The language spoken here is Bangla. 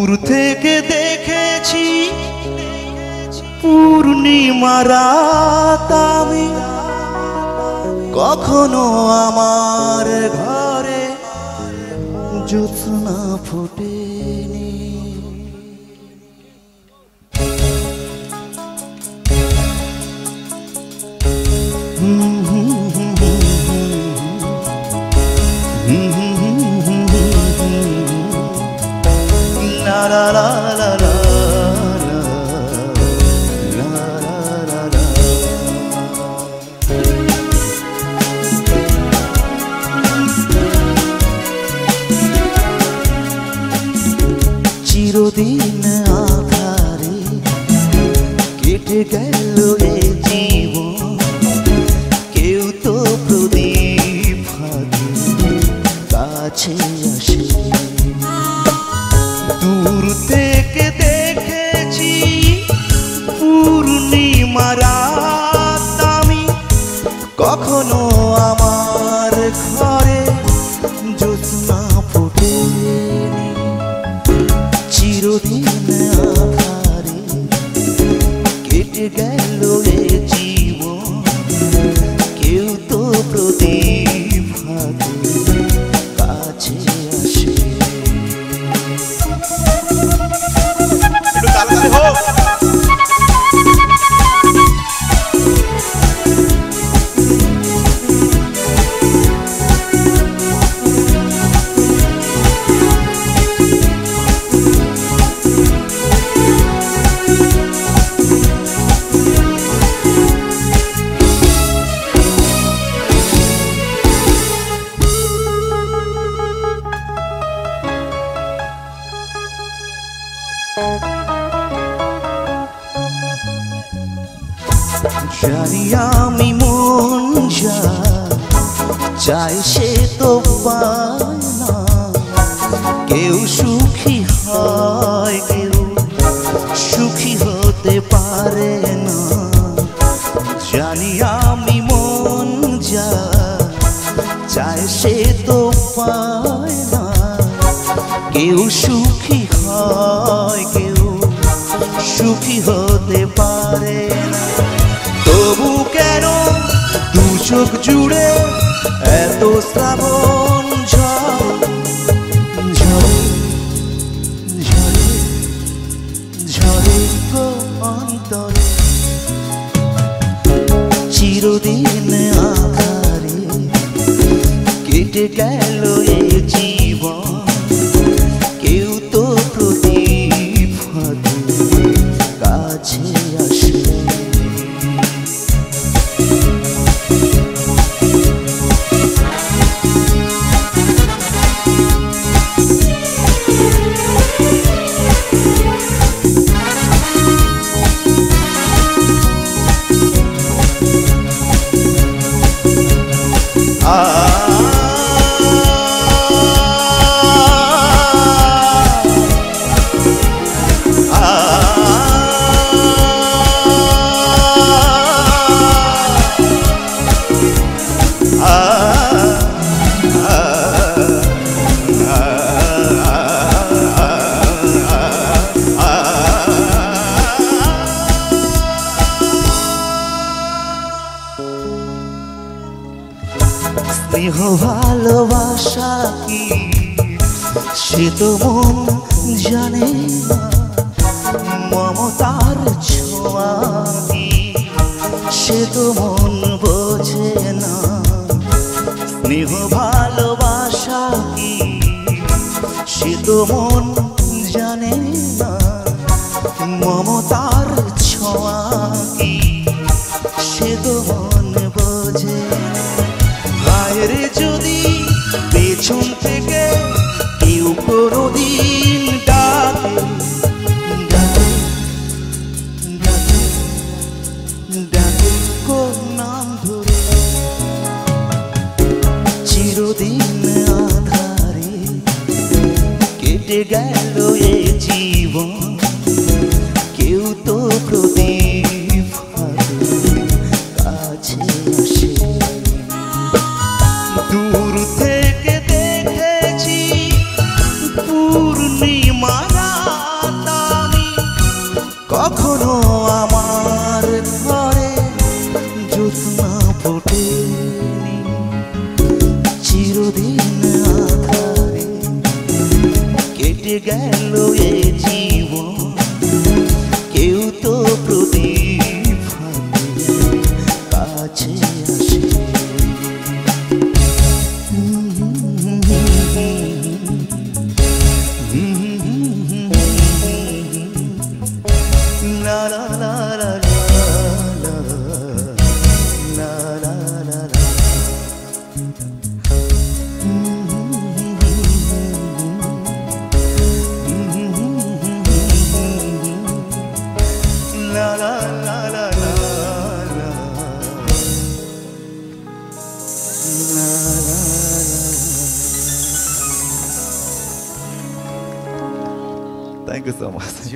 দূর থেকে দেখেছি পূর্ণিমা রাত আমি, কখনো আমার ঘরে জ্যোৎস্না ফোটেনি। La la la la la la la la. চিরদিন আধারে কেটে গেল এ জীবন, কেউ তো প্রদীপ হাতে কাছে আসে। দূর থেকে দেখেছি পূর্ণিমা রাত আমি, কখনো আমার ঘরে জ্যোৎস্না ফোটেনি। চিরদিন আধারে কেটে গেল এ জীবন, কেউ তো প্রদীপ হাতে কাছে আসে। জানি আমি মন যা চাই সে তো পায় না, কেউ সুখী হয় কেউ সুখী হতে পারে না। জানি আমি মন যা চাই সে তো পায় না, কেউ সুখী হয় কেউ সুখী হতে পারে না। তবু কেন দু চোখ জুড়ে এত শ্রাবণ ঝরে ঝরে ঝরে ঝরে তো অন্তরে। চিরদিন আধারে কেটে গেল এ জীবন, কেউ তো প্রদীপ হাতে কাছে আসে। স্নেহ ভালোবাসা কি সে তো মন জানে না, মমতার ছোঁয়া কি সে তো মন বোঝে না। স্নেহ ভালোবাসা কি সে তো মন জানে না, মমতার ছোঁয়া কি সে তো মন বোঝে না। বাইরে যদি পেছন থেকে কেউ কোনোদিন ডাকে ডাকে ডাকে ডাকে কোন নাম ধরে, চিরদিন আধারে কেটে গেল এ জীবন, কেউ তো প্রদীপ হাতে কাছে আসে। দূর থেকে দেখেছি পূর্ণিমা রাত কেটে গেল এ জীবন কেউ তো প্রদীপ কাছে আসে la la la la la la la la la la la la la la Thank you so much.